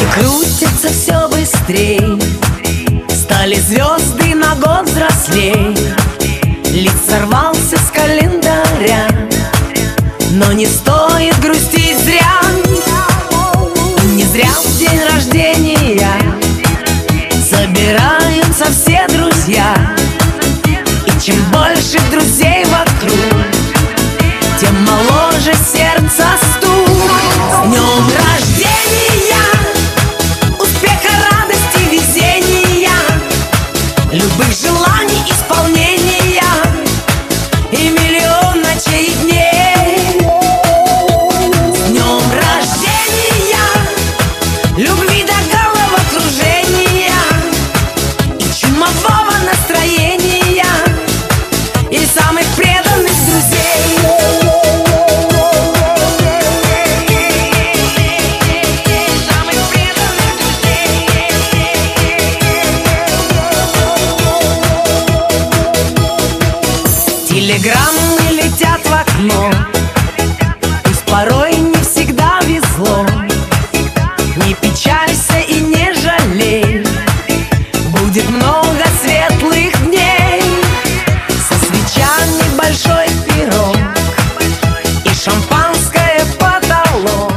И крутится все быстрей, стали звезды на год взрослей. Лист сорвался с календаря, но не стоит грустить зря. И не зря в день рождения собираются все друзья. И чем больше друзей вокруг, тем моложе сердце стук. С днем рождения, успеха, радости, везения, любых желаний исполнения и миллион ночей и дней. С днем рождения, любви до головокружения и чумового настроения и самых преданных друзей. Телеграммы летят в окно, пусть порой не всегда везло. Не печалься и не жалей, будет много светлых дней. Со свечами большой пирог и шампанское потолок.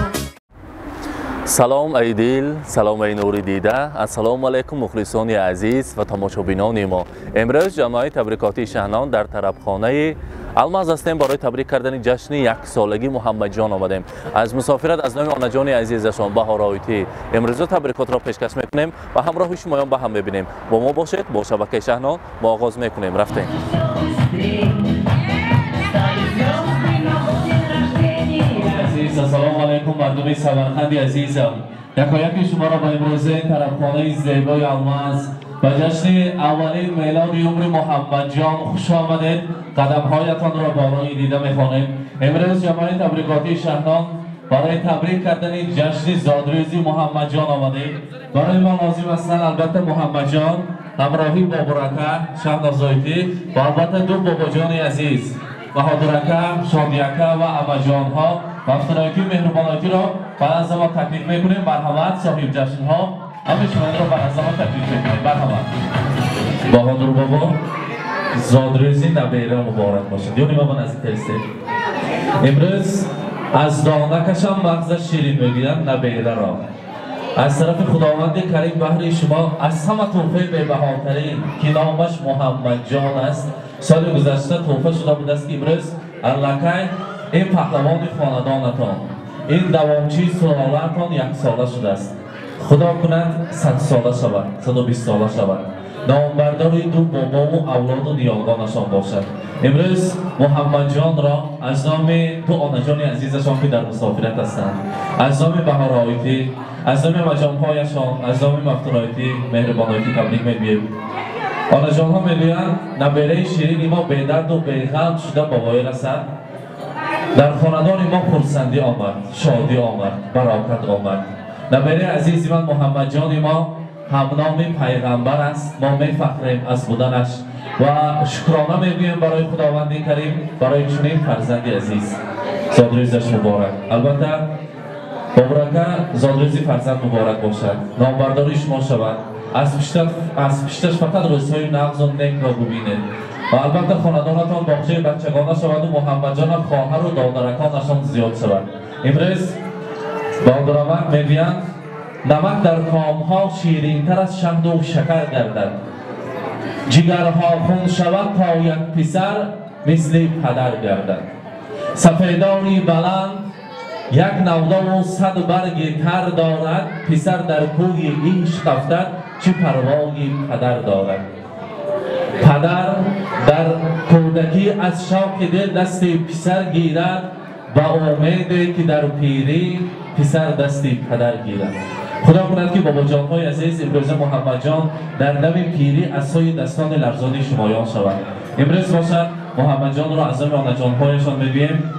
سلام ای دل، سلام ای نور دیده. السلام علیکم مخلصان عزیز و تماشابینان ما. امروز جمعیت تبریکاتی شهنان در طربخانه الماس هستیم. برای تبریک کردن جشن یک سالگی محمد جان آمدیم. از مسافرت از نام آنا جان عزیزشان بهار آیتی امروز تبریکات را پیشکش میکنیم و همراه شما با هم ببینیم. با ما باشید. با شبکه شهنان ما آغاز میکنیم. رفتیم. السلام علیکم مردم سمرقند عزیزم. یکایک شما را به امروز طربخانه زیبای الماس به جشن اولین میلاد عمر محمد جان خوش آمدید. قدم‌هایتان را بالای دیده می‌خوانیم. امروز جمعیت تبریکاتی شهنان برای تبریک کردن جشن زادروزی محمد جان آمدید. برای ما لازم هستند البته محمد جان همراهی با برکه شهناز آیتی و البته دو بابا جان عزیز بهادرکه، شادیکه و اما ها و افتنایکی مهربانایکی را بعد از ما تکلیف میکنیم. مرحمت صاحب جشن ها همه شما را بعد از ما تکلیف میکنیم. مرحمت بهادر بابا زادروزی نبیره مبارک باشد. یونی بابا نزدیک هستید. امروز از دانکش هم مغز شیرین میگویند نبیره را از طرف خداوند کریم بهر شما از همه تحفه بی‌بهاترین که نامش محمد جان است سال گذشته تحفه شده بود است که امروز اللکه این پهلوان خاندانتان این دوامچی سلالتان یک ساله شده است. خدا کند 100 ساله شود، 120 ساله شود. نامبرداری دو بابا و اولاد و نیاگانشان باشد. امروز محمد جان را از نام دو آنا جان عزیزشان که در مسافرت هستند، از نام بهار آیتی، از نام مجامهایشان، از نام مفتون آیتی مهربان آیتی تبریک میگوییم. آنا جان ها میگویند نبیره شیرین ما بی‌درد و بی‌غم شده با وی رسد. در خاندان ما خرسندی آمد، شادی آمد، برکت آمد. نبیره عزیز من محمد جان ما همنام پیغمبر است. ما میفخریم از بودنش و شکرانه میگوییم برای خداوند کریم برای چنین فرزندی عزیز. زادروزیش مبارک. البته مبارکه زادروزی فرزند مبارک باشد. نامبرداری شما شود. از پیشتش فقط روزهای نغز و نیک را ببینید و البته خاندانتان باغچه بچگانه شود و محمد جان خواهر و دادرکانشان زیاد شود. امروز بادرمک میگویند نمک در کامها شیرین‌تر از شهد و شکر گردد. جگرها خون شود تا یک پسر مثل پدر گردد. سفیدانی بلند یک نوده و 100 برگ تر دارد. پسر در کوی عشق افتد چه پروای پدر دارد. پدر در کودکی از شوق دل دست پسر گیرد و امیدی که در پیری پسر دست پدر گیرد. خدا کند که بابا جان های عزیز امروز محمد جان در دم پیری از سوی دستان لرزانی شمایان شود. امروز باشد محمد جان را از نام آنا جان هایشان میگوییم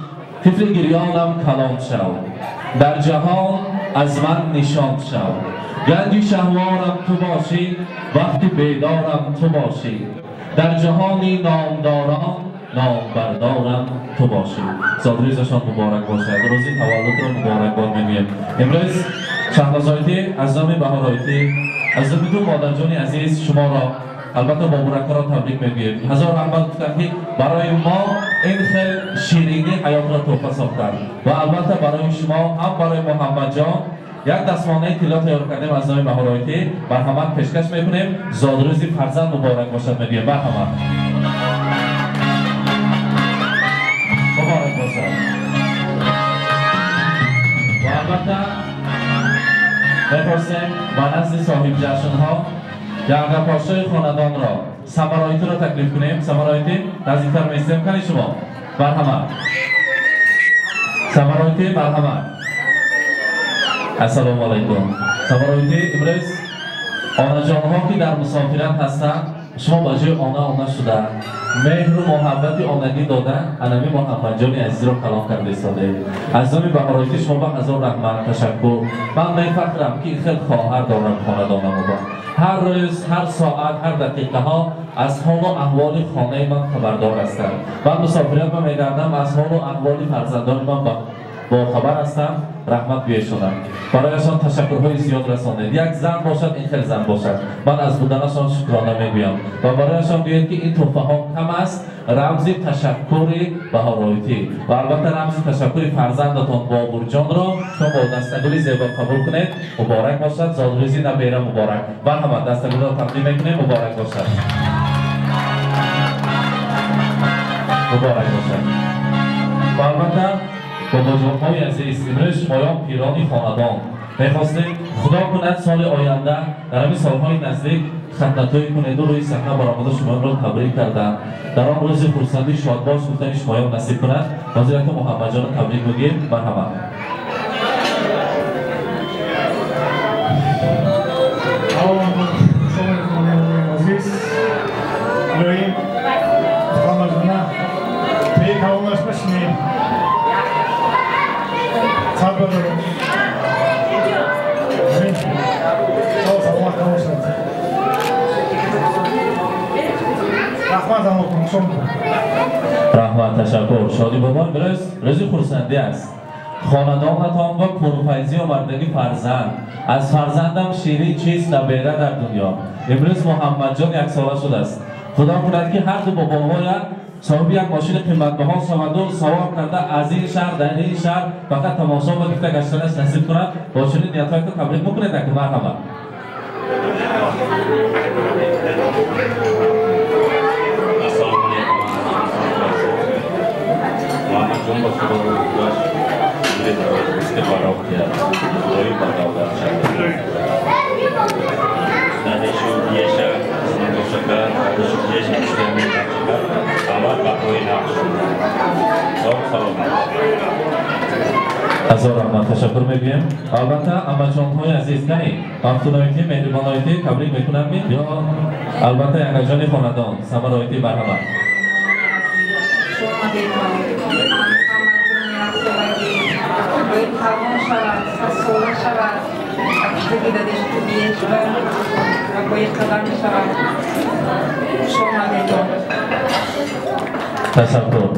طفل گریانم کلان شو در جهان از من نشان شو. گنج شهوارم تو باشی وقتی بیدارم تو باشی. در جهانی نامداران نامبردارم تو باشی. زادروزشان مبارک باشد. روزی تولد را مبارک باد میگوییم. امروز Shahnozoyati Azami Baharoyati Azami tu modarjoni aziz shuma ro albatta ba murakkaron tabrik megӯyем. Ҳазор раҳмат гуфтанд ки барои мо ин хел ширинӣ ҳаётро тӯҳфа сохтанд ва албатта барои шумо ҳам барои Муҳаммадҷон як дастмонаи тилло тайёр кардем аз номи Баҳороитӣ. Марҳамат пешкаш мекунем. Зодирӯзи фарзанд муборак бошад мегӯем. Марҳамат. Муборак бошад. Ва албатта мехостем ба назди соҳибҷашнҳо ягапошои хонадонро Самароитиро таклиф кунем. Самароитӣ наздиктар меистем кани шумо. Марҳамат. Самароитӣ марҳамат. Ассалому алайкум. Самароитӣ имрӯз онаҷонҳо ки дар мусофират ҳастанд шумо ба ҷои она шуда меҳру муҳаббати онагӣ дода анами Муҳаммадҷони азизро калом карда истодаед. Аз номи Баҳороитӣ шумо ба ҳазор раҳмат ташаккур. Ман мефахрам ки хел хоҳар дорам хонадонамро. ҳар рӯз, ҳар соат, ҳар дақиқаҳо аз ҳолу аҳволи хонаи ман хабардор ҳастанд. Ман мусофират мегардам, аз ҳолу аҳволи фарзандони ман бохабар ҳастам. Раҳмат биёшонам. Барояшон ташаккурҳои зиёд расонед. Як зан бошад, ин хел зан бошад. Ман аз буданашон шукрона мегӯям ва барояшон гӯед ки ин тӯҳфаҳо кам аст. рамзи ташаккури Баҳороитӣ ва албатта рамзи ташаккури фарзандатон Бобурҷонро шумо бо дастагули зебо қабул кунед. Муборак бошад. Зодирӯзи набера муборак. Марҳамат. Дастагулро тақдим мекунем. Муборак бошад. Муборак бошад. ва албатта бобоҷонҳои азиз, имрӯз шумоён пирони хонадон мехостем худо кунад соли оянда дар ҳамин солҳои наздик хатнатӯӣ кунеду рӯи саҳна баромада шумоёнро табрик карданд. дар он рӯзи хурсандӣ шодбош гуфтани шумоён насиб кунад. ҳозирати Муҳаммадҷонро табрик мегӯем. Марҳамат. Rahmat, tashakkur. Shodi bobon biroz ro'zi xursandi است. Xonadonatон va purfayzi omardagi farzand. Az farzandam shirin chiz nabera dar dunyo. Imroz Muhammadjon 1 sola shud است. Xudo kunad ki har du bobohoya صاحب یک ماشین قیمت‌بها سوار کرده از این شهر در این شهر فقط تماشا و گفته گشتنش نصیب کند. با چنین نیت‌هایی که تبلیغ می‌کنید که مرحبا. السلام علیکم. محمد جون با شما رو داشت. میره در استفاده کرد. روی بالا شد. نهیشو دیشه نگوشکر دوشیش نشدمی نشکر. آمد باقی نشد. سلام. ҳазор раҳмат ташаккур мегӯем. албатта амаҷонҳои азиз кани мафтуноитӣ меҳрибоноитӣ табрик мекунанд ё албатта ягаҷони хонадон Самароитӣ марҳамат. ташаккур.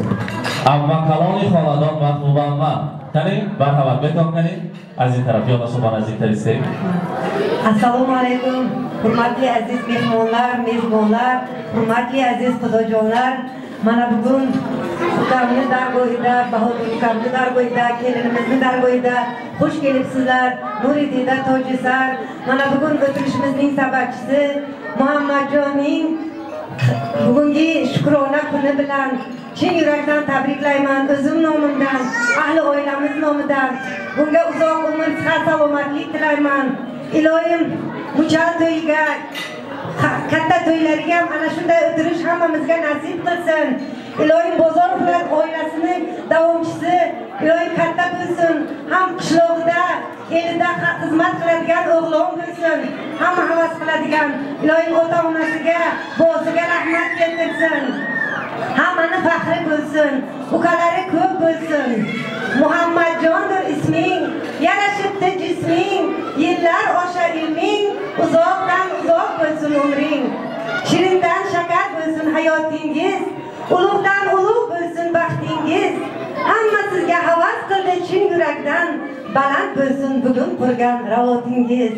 аввакалони хонадон маҳбубанма Kani, marhamat, beton kani. Az این طرف یا شما نزدیکتر isteyim. Assalomu alaykum. Hurmatli aziz mehmonlar, mezbonlar, hurmatli aziz xudojonlar. Mana bugun ukamni dargohida, Bahodir ukamni dargohida, kelinimizni dargohida xush kelibsizlar. Nuri dida toji sar. Mana bugun o'tirishimizning sababchisi Muhammadjonning bugungi shukrona kuni bilan chin yurakdan tabriklayman. O'zim nomimdan, ahli oilamiz nomidan bunga uzoq umr, sihat, salomatlik tilayman. Ilohim muchal to'yga, katta to'ylarga ham ana shunday o'tirish hammamizga nasib qilsin. Ilohim Bozorov bilan oilasining davomchisi ilohim katta bo'lsin. Ham qishloqda, elida xizmat qiladigan o'g'lon bo'lsin. Hamma havas qiladigan. Ilohim ota-onasiga, bosiga rahmat keltirsin. Hammani faxri bo'lsin. Ukalari ko'p bo'lsin. Muhammadjondir isming, yarashibdi jisming, yillar osha ilming, uzoqdan uzoq bo'lsin umring. Shirindan shakar bo'lsin hayotingiz, ulug'dan ulug' bo'lsin baxtingiz. Hamma sizga havas qildi chin yurakdan baland bo'lsin bugun qurgan ravotingiz.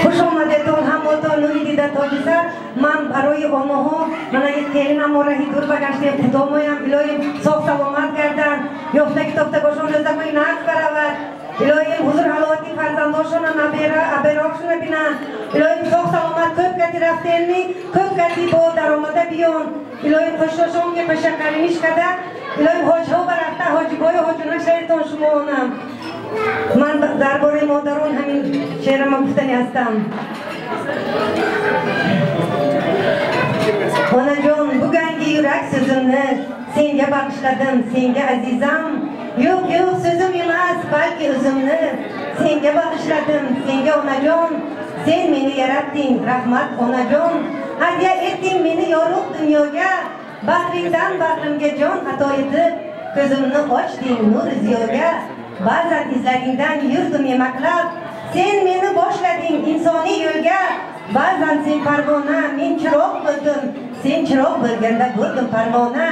Xush omadedon hamota Nuridida tojisa man baroyi onaho mana kelinam orahi dur bagashte xudomoyam iloyim sog' salomat gardan yofta kitobda go'shon ro'zamoy naq baravar iloyim huzur haloti farzandoshona nabera aberoqshuna binan iloyim sog' salomat ko'p gati raftenni ko'p gati bo daromada biyon iloyim qo'shnoshonga pashaqarinish kada iloyim hojho barafta hojiboy hojuna shayton shuma onam من درباره مادران همین شعر ما گفتنی هستم. Ona jon bugungi yurak so'zimni senga bag'ishladim, senga azizam. Yo'q, so'zim emas, balki o'zimni senga bag'ishladim, senga onajon. Sen meni yaratding, rahmat onajon. Hadya etding meni yorug' dunyoga. Bag'ringdan bag'rimga jon ato etib, ko'zimni ochding nur ziyoga. Ba'zan izlaringdan yurdim yemaklab, sen meni boshlading insoniy yo'lga. Ba'zan sen parvona, men chiroq bo'ldim, sen chiroq bo'lganda bo'ldim parvona.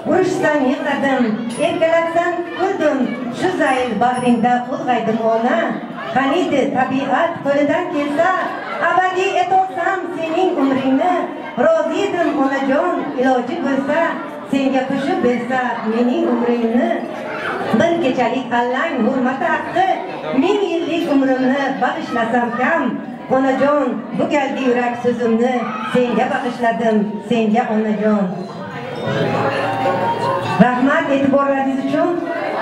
Urushsan yig'ladim, erkalatsan kuldim, shu zayl bag'ringda ulg'aydim ona. Qaniydi tabiat qo'lidan kelsa, abadiy etolsam sening umringni. Rozi edim onajon, iloji bo'lsa, senga qo'shib bersa mening umringni. Bir kechalik allang hurmati haqqi, 1000 yillik umrimni bag'ishlasam kam. Onajon, bu galgi yurak so'zimni senga bag'ishladim, senga onajon. Rahmat e'tiborlaringiz uchun.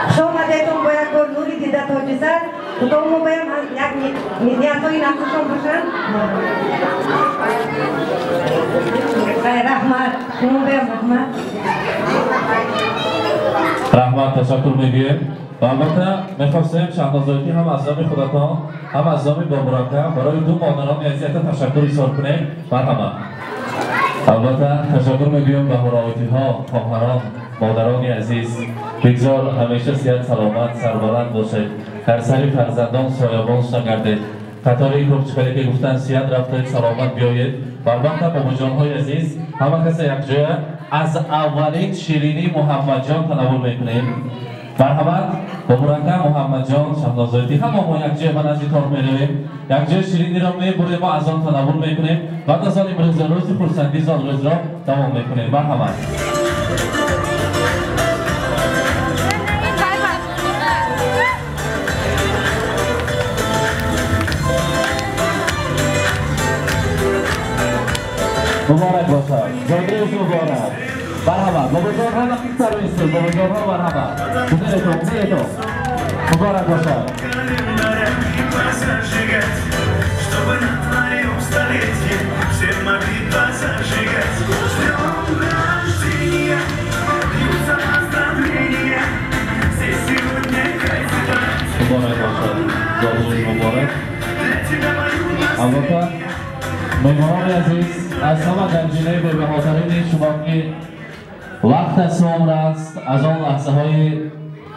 Xushomadaton boyakor Nuridida tojisa, xudomu bayam yakni niyatoyina xushom bo'lsin. Rahmat, xudomu bayam rahmat. Rahmat, teşekkür میگیم. و البته میخواستیم شهنازایی هم از نام خودتان هم از نام بابراکه برای دو مادران عزیز تشکر ایصال کنیم. مرحبا. البته تشکر میگیم به مراودی ها، خواهران، مادران عزیز. بگذار همیشه صحت سلامت سربلند باشید. هر سری فرزندان سایبانش نگردید. قطاری کوچکلی که گفتن صحت رفته سلامت بیایید. و البته باباجان های عزیز همه کسی یک جای از اولین شیرینی محمد جان تناول میکنیم. مرحبا بابراکه محمد جان شهنازایی هم ما یک جای من از این کار میرویم. یک جای شیرینی را میبریم و از آن تناول میکنیم. بعد از آن امروز روزی خورسندی روز را تمام میکنیم. مرحبا. مبارک باشد. جادویش مبارک. مرحبا. باباجان‌ها وقتی سر می‌ایستید. باباجان‌ها مرحبا. بزرگتون. مبارک باشد. مبارک باشد. جادویش مبارک. البته مهمانان عزیز از همه گنجینه به بهادرین شما که وقت سوم است از آن لحظه های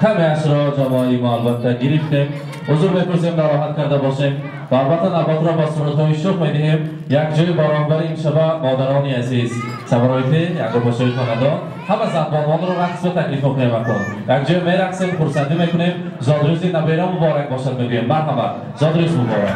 کمی اش را جمعی ما البته گرفتیم. حضور بپرسیم ناراحت کرده باشیم و البته نبات را با صورت های شوق میدهیم. یک جای برانبر این شبه مادران عزیز سبرایتی یک باشوی خاندان همه زنبانوان رو رقص و تکلیف میکنیم اکن یک جای میرقصیم خورسندی میکنیم. زادروزی نبیره مبارک باشد میگویم. مرحبا. زادروز مبارک.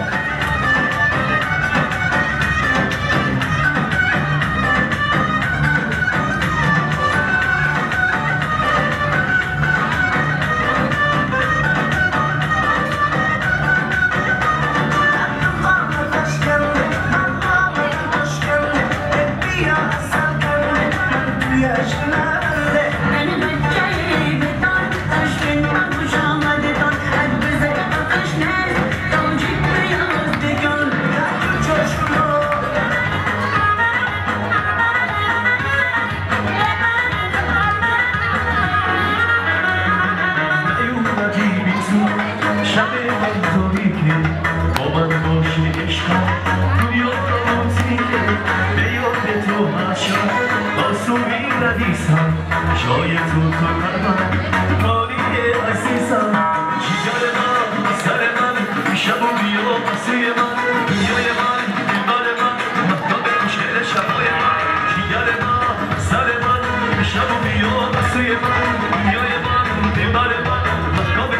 شب و بیاد سوی من دنیای من دلبر من مطلب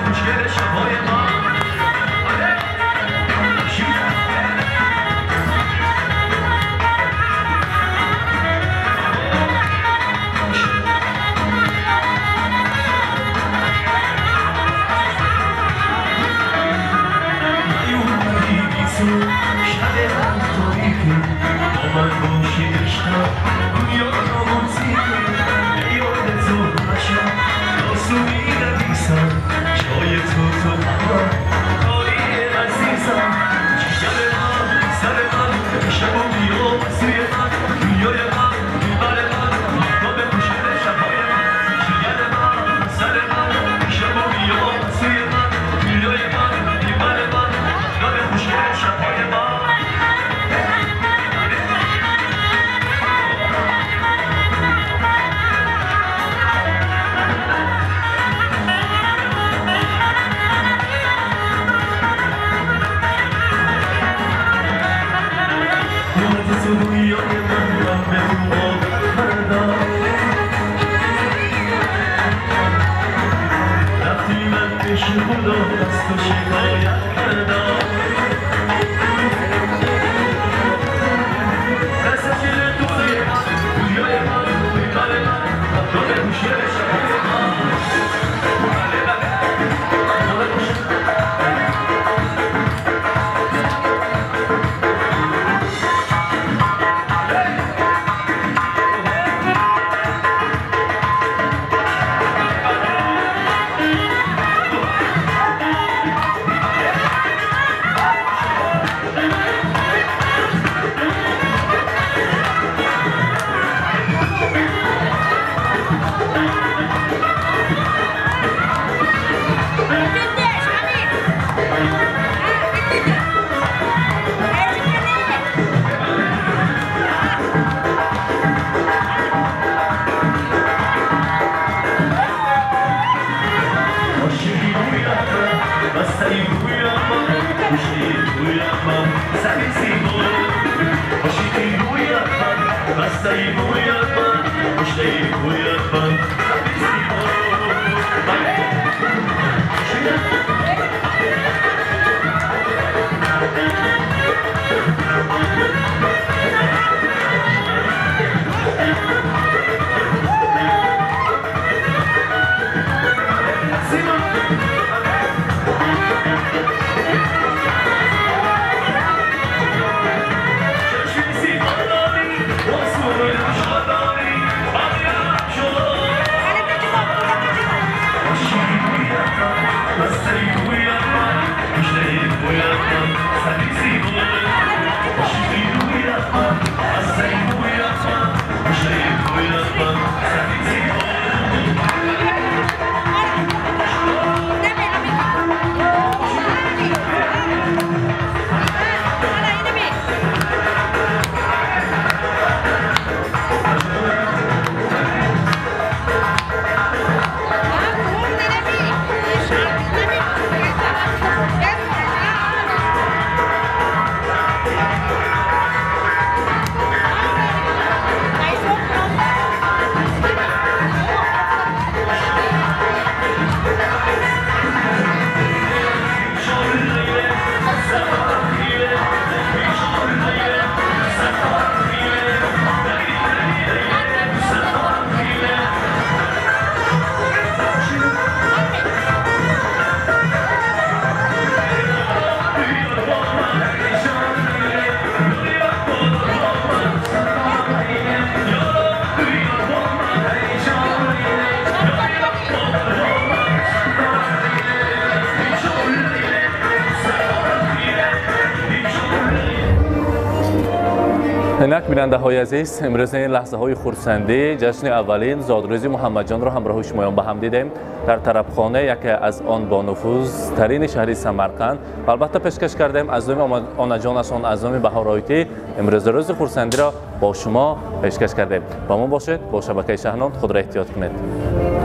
اینک بیننده های عزیز، امروز این لحظه های خرسندی جشن اولین زادروزی محمد جان را همراه شمایان به هم دیدیم در طربخانه یکی از آن با نفوذ ترین شهری سمرقند. البته پیشکش کردیم از نام آنا جانشان از نام بهار آیتی امروز روز خرسندی را با شما پیشکش کردیم. با ما باشید، با شبکه شهنام خود را احتیاط کنید.